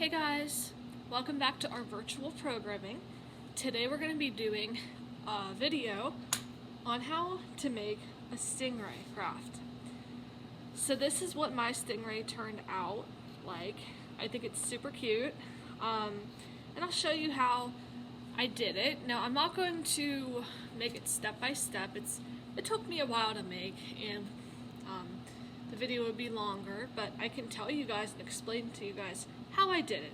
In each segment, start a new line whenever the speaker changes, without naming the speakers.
Hey guys, welcome back to our virtual programming. Today we're going to be doing a video on how to make a Stingray Craft. So this is what my Stingray turned out like. I think it's super cute, and I'll show you how I did it. Now I'm not going to make it step by step. It took me a while to make, and the video would be longer, but I can tell you guys and explain to you guys how I did it.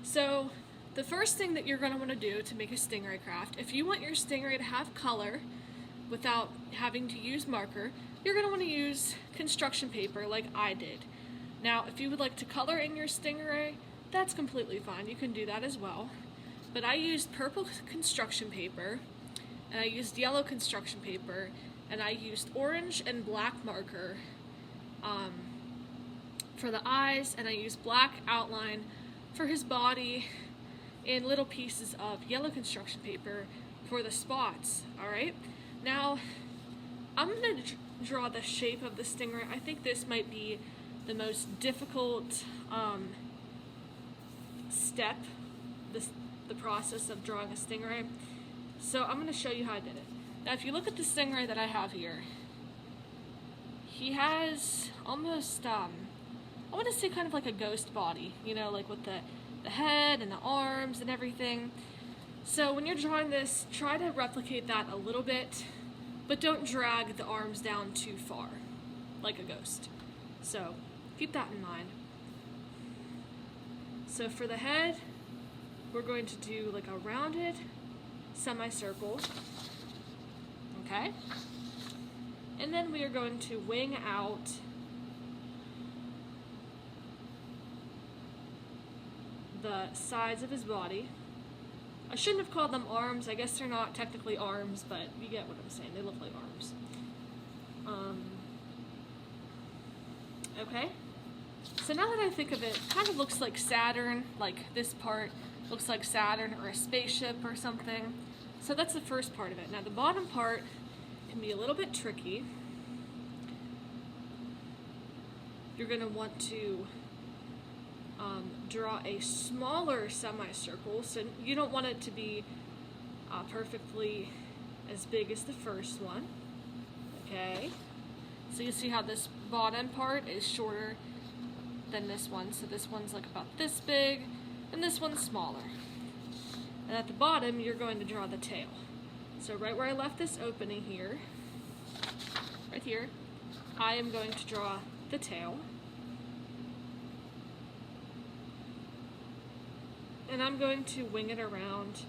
So the first thing that you're going to want to do to make a Stingray Craft, if you want your Stingray to have color without having to use marker, you're going to want to use construction paper like I did. Now if you would like to color in your Stingray, that's completely fine, you can do that as well. But I used purple construction paper, and I used yellow construction paper, and I used orange and black marker for the eyes, and I used black outline for his body and little pieces of yellow construction paper for the spots. Alright, now I'm going to draw the shape of the Stingray. I think this might be the most difficult step, the process of drawing a Stingray. So I'm going to show you how I did it. Now if you look at the Stingray that I have here, he has almost, I want to say kind of like a ghost body, you know, like with the head and the arms and everything. So when you're drawing this, try to replicate that a little bit, but don't drag the arms down too far, like a ghost. So keep that in mind. So for the head, we're going to do like a rounded semicircle, okay? And then we are going to wing out the sides of his body. I shouldn't have called them arms. I guess they're not technically arms, but you get what I'm saying. They look like arms. Okay. So now that I think of it, it kind of looks like Saturn. Like this part looks like Saturn or a spaceship or something. So that's the first part of it. Now the bottom part can be a little bit tricky. You're going to want to draw a smaller semicircle, so you don't want it to be perfectly as big as the first one. Okay, so you see how this bottom part is shorter than this one, so this one's like about this big, and this one's smaller. And at the bottom, you're going to draw the tail. So right where I left this opening here, right here, I am going to draw the tail. And I'm going to wing it around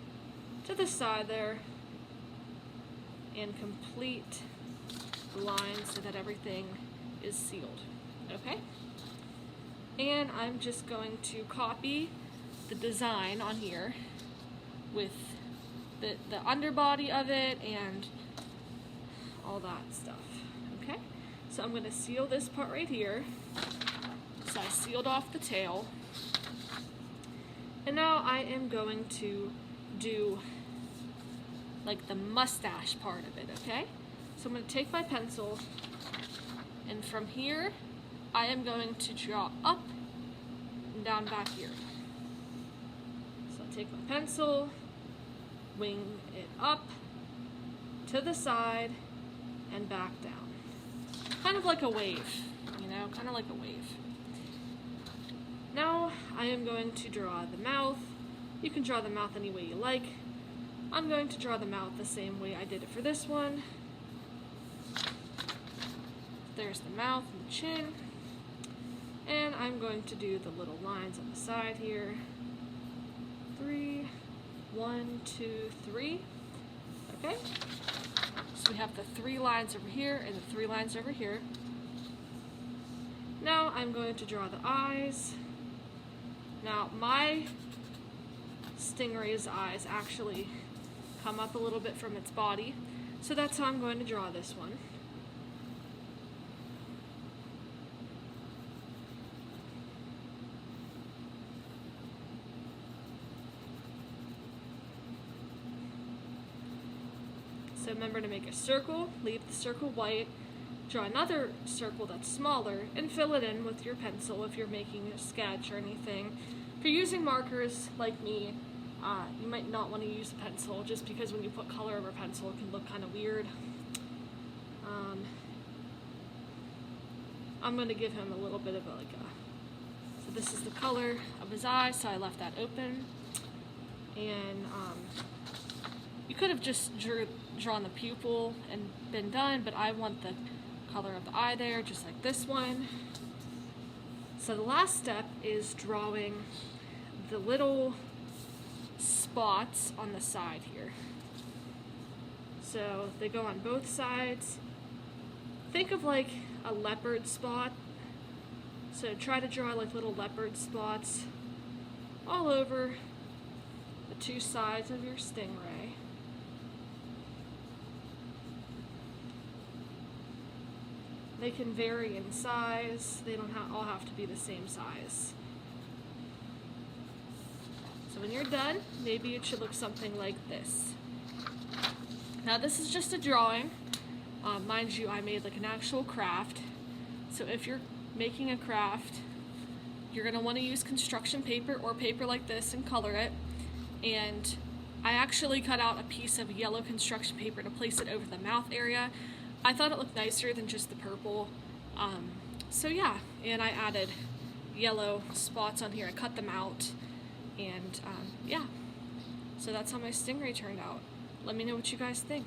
to the side there and complete the line so that everything is sealed. Okay? And I'm just going to copy the design on here with the underbody of it and all that stuff. Okay? So I'm going to seal this part right here. So I sealed off the tail. And now I am going to do like the mustache part of it, okay? So I'm going to take my pencil, and from here I am going to draw up and down back here. So I'll take my pencil, wing it up to the side and back down. Kind of like a wave, you know, kind of like a wave. Now I am going to draw the mouth. You can draw the mouth any way you like. I'm going to draw the mouth the same way I did it for this one. There's the mouth and the chin. And I'm going to do the little lines on the side here. 3, 1, 2, 3. Okay? So we have the 3 lines over here and the 3 lines over here. Now I'm going to draw the eyes. Now my Stingray's eyes actually come up a little bit from its body, so that's how I'm going to draw this one. So remember to make a circle, leave the circle white, draw another circle that's smaller, and fill it in with your pencil if you're making a sketch or anything. If you're using markers like me, you might not want to use a pencil, just because when you put color over pencil it can look kind of weird. I'm going to give him a little bit of so this is the color of his eye, so I left that open. And you could have just drawn the pupil and been done, but I want the color of the eye there, just like this one. So the last step is drawing the little spots on the side here. So they go on both sides. Think of like a leopard spot. So try to draw like little leopard spots all over the two sides of your stingray. They can vary in size. They don't all have to be the same size. So when you're done, maybe it should look something like this. Now this is just a drawing. Mind you, I made like an actual craft. So if you're making a craft, you're going to want to use construction paper or paper like this and color it. And I actually cut out a piece of yellow construction paper to place it over the mouth area. I thought it looked nicer than just the purple. So yeah, and I added yellow spots on here. I cut them out, and yeah. So that's how my stingray turned out. Let me know what you guys think.